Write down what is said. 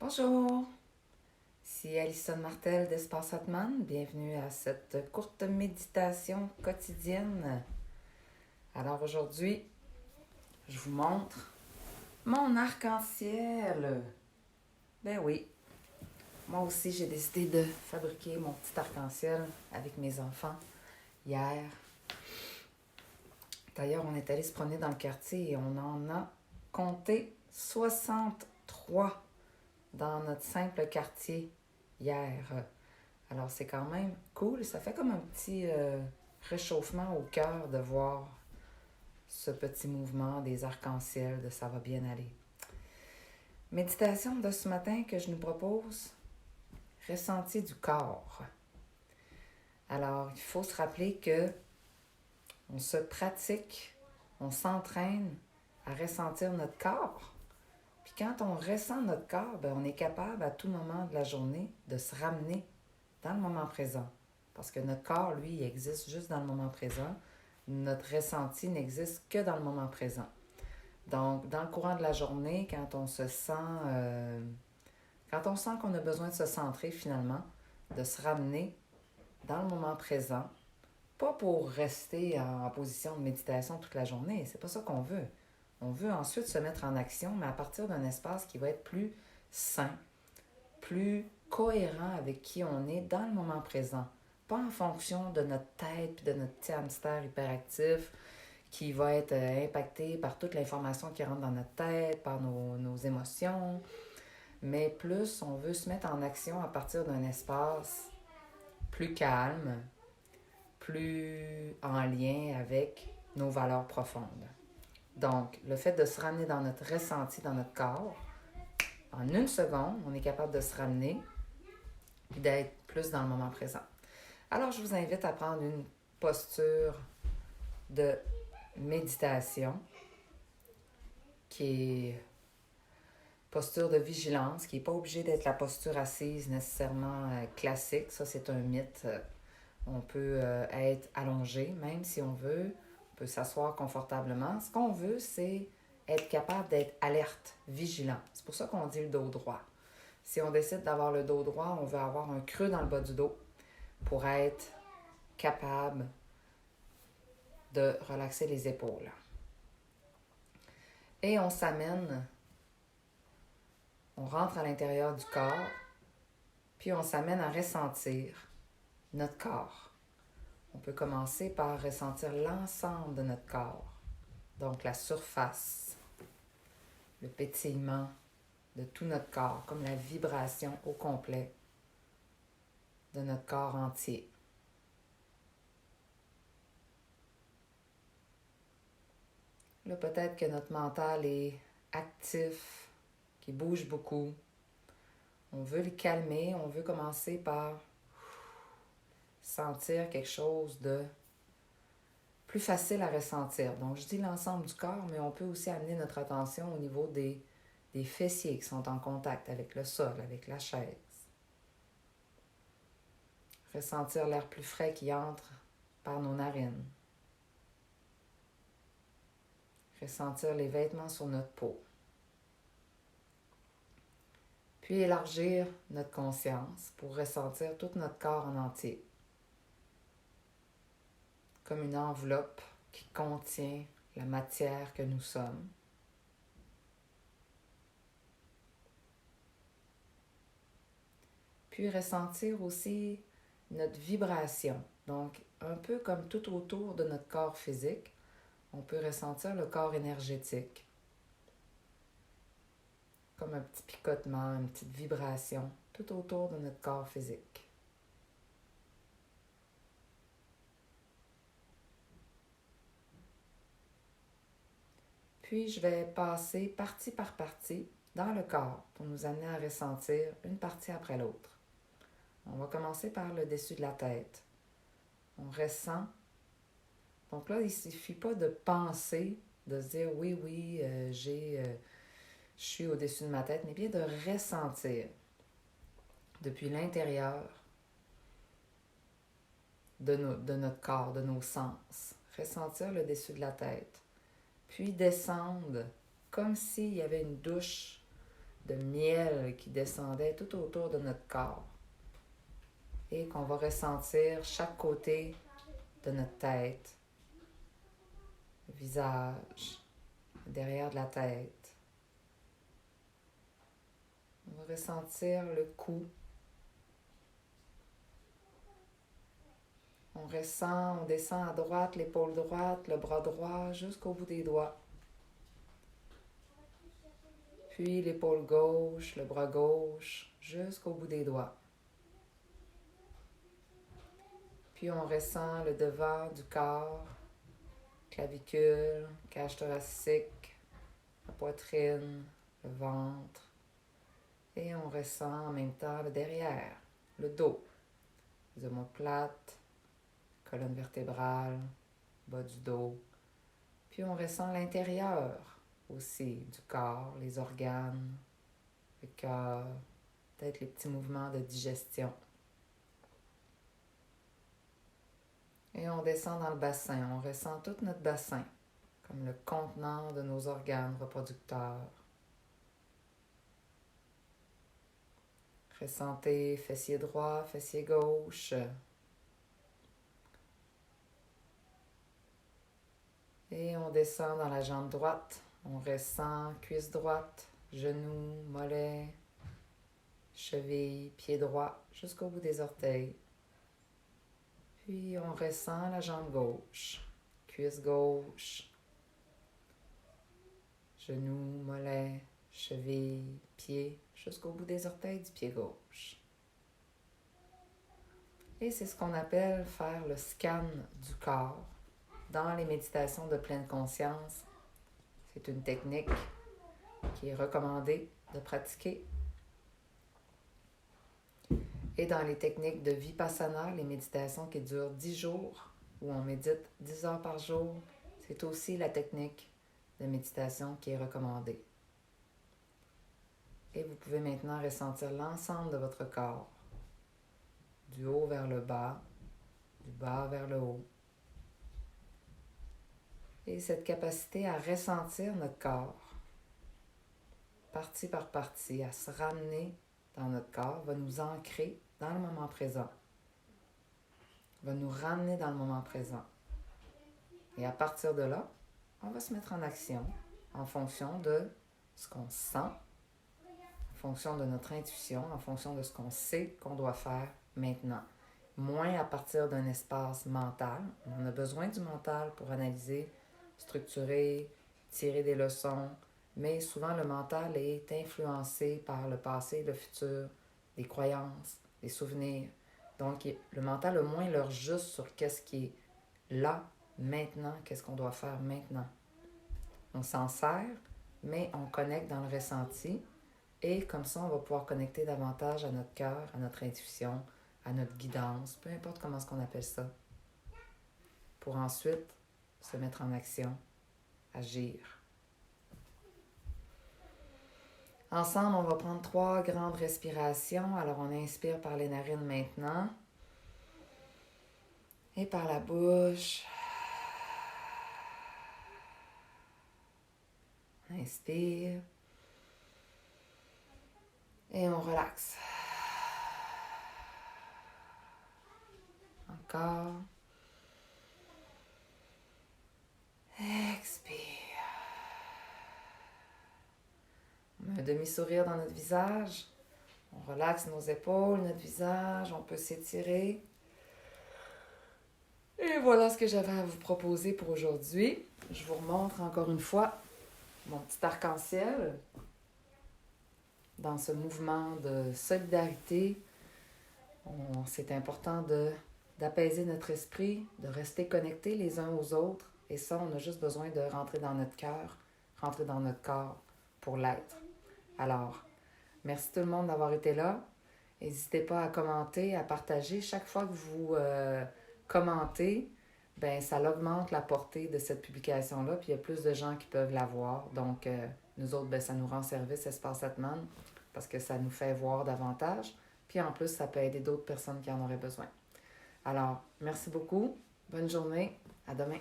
Bonjour, ici Alison Martel d'Espace Atman. Bienvenue à cette courte méditation quotidienne. Alors aujourd'hui, je vous montre mon arc-en-ciel. Ben oui, moi aussi j'ai décidé de fabriquer mon petit arc-en-ciel avec mes enfants hier. D'ailleurs, on est allé se promener dans le quartier et on en a compté 63 dans notre simple quartier hier. Alors c'est quand même cool, ça fait comme un petit réchauffement au cœur de voir ce petit mouvement des arcs-en-ciel de ça va bien aller. Méditation de ce matin que je nous propose, ressenti du corps. Alors il faut se rappeler que on se pratique, on s'entraîne à ressentir notre corps. Puis quand on ressent notre corps, on est capable à tout moment de la journée de se ramener dans le moment présent. Parce que notre corps, lui, il existe juste dans le moment présent. Notre ressenti n'existe que dans le moment présent. Donc, dans le courant de la journée, quand on sent qu'on a besoin de se centrer finalement, de se ramener dans le moment présent, pas pour rester en position de méditation toute la journée, c'est pas ça qu'on veut. On veut ensuite se mettre en action, mais à partir d'un espace qui va être plus sain, plus cohérent avec qui on est dans le moment présent. Pas en fonction de notre tête et de notre petit hamster hyperactif qui va être impacté par toute l'information qui rentre dans notre tête, par nos émotions. Mais plus on veut se mettre en action à partir d'un espace plus calme, plus en lien avec nos valeurs profondes. Donc, le fait de se ramener dans notre ressenti, dans notre corps, en une seconde, on est capable de se ramener et d'être plus dans le moment présent. Alors, je vous invite à prendre une posture de méditation qui est posture de vigilance, qui n'est pas obligée d'être la posture assise nécessairement classique. Ça, c'est un mythe. On peut être allongé, même si on veut. On peut s'asseoir confortablement. Ce qu'on veut, c'est être capable d'être alerte, vigilant. C'est pour ça qu'on dit le dos droit. Si on décide d'avoir le dos droit, on veut avoir un creux dans le bas du dos pour être capable de relaxer les épaules. Et on s'amène, on rentre à l'intérieur du corps, puis on s'amène à ressentir notre corps. On peut commencer par ressentir l'ensemble de notre corps, donc la surface, le pétillement de tout notre corps, comme la vibration au complet de notre corps entier. Là, peut-être que notre mental est actif, qui bouge beaucoup. On veut le calmer, on veut commencer par sentir quelque chose de plus facile à ressentir. Donc, je dis l'ensemble du corps, mais on peut aussi amener notre attention au niveau des fessiers qui sont en contact avec le sol, avec la chaise. Ressentir l'air plus frais qui entre par nos narines. Ressentir les vêtements sur notre peau. Puis élargir notre conscience pour ressentir tout notre corps en entier. Comme une enveloppe qui contient la matière que nous sommes. Puis ressentir aussi notre vibration. Donc, un peu comme tout autour de notre corps physique, on peut ressentir le corps énergétique. Comme un petit picotement, une petite vibration tout autour de notre corps physique. Puis, je vais passer partie par partie dans le corps pour nous amener à ressentir une partie après l'autre. On va commencer par le dessus de la tête. On ressent. Donc là, il ne suffit pas de penser, de se dire oui, je suis au-dessus de ma tête, mais bien de ressentir depuis l'intérieur de notre corps, de nos sens. Ressentir le dessus de la tête. Puis descendre comme s'il y avait une douche de miel qui descendait tout autour de notre corps et qu'on va ressentir chaque côté de notre tête, le visage, derrière de la tête. On va ressentir le cou. On ressent, on descend à droite, l'épaule droite, le bras droit jusqu'au bout des doigts. Puis l'épaule gauche, le bras gauche jusqu'au bout des doigts. Puis on ressent le devant du corps, clavicule, cage thoracique, la poitrine, le ventre. Et on ressent en même temps le derrière, le dos, les omoplates, colonne vertébrale, bas du dos. Puis on ressent l'intérieur aussi du corps, les organes, le cœur, peut-être les petits mouvements de digestion. Et on descend dans le bassin, on ressent tout notre bassin comme le contenant de nos organes reproducteurs. Ressentez fessier droit, fessier gauche. Et on descend dans la jambe droite. On ressent cuisse droite, genou, mollet, cheville, pied droit, jusqu'au bout des orteils. Puis on ressent la jambe gauche, cuisse gauche, genou, mollet, cheville, pied, jusqu'au bout des orteils du pied gauche. Et c'est ce qu'on appelle faire le scan du corps dans les méditations de pleine conscience. C'est une technique qui est recommandée de pratiquer. Et dans les techniques de Vipassana, les méditations qui durent 10 jours, où on médite 10 heures par jour, c'est aussi la technique de méditation qui est recommandée. Et vous pouvez maintenant ressentir l'ensemble de votre corps, du haut vers le bas, du bas vers le haut. Et cette capacité à ressentir notre corps, partie par partie, à se ramener dans notre corps, va nous ancrer dans le moment présent, va nous ramener dans le moment présent. Et à partir de là, on va se mettre en action en fonction de ce qu'on sent, en fonction de notre intuition, en fonction de ce qu'on sait qu'on doit faire maintenant. Moins à partir d'un espace mental. On a besoin du mental pour analyser, structurer, tirer des leçons, mais souvent le mental est influencé par le passé, le futur, des croyances, des souvenirs. Donc le mental a moins l'heure juste sur qu'est-ce qui est là, maintenant, qu'est-ce qu'on doit faire maintenant. On s'en sert, mais on connecte dans le ressenti et comme ça, on va pouvoir connecter davantage à notre cœur, à notre intuition, à notre guidance, peu importe comment est-ce qu'on appelle ça, pour ensuite se mettre en action, agir. Ensemble, on va prendre 3 grandes respirations. Alors, on inspire par les narines maintenant et par la bouche. On inspire et on relaxe. Encore. Expire. On met un demi-sourire dans notre visage. On relaxe nos épaules, notre visage. On peut s'étirer. Et voilà ce que j'avais à vous proposer pour aujourd'hui. Je vous remontre encore une fois mon petit arc-en-ciel dans ce mouvement de solidarité. C'est important d'apaiser notre esprit, de rester connectés les uns aux autres. Et ça, on a juste besoin de rentrer dans notre cœur, rentrer dans notre corps pour l'être. Alors, merci tout le monde d'avoir été là. N'hésitez pas à commenter, à partager. Chaque fois que vous commentez, ben ça augmente la portée de cette publication-là, puis il y a plus de gens qui peuvent la voir. Donc, nous autres, ben, ça nous rend service, Espace Atman, parce que ça nous fait voir davantage. Puis en plus, ça peut aider d'autres personnes qui en auraient besoin. Alors, merci beaucoup. Bonne journée. À demain.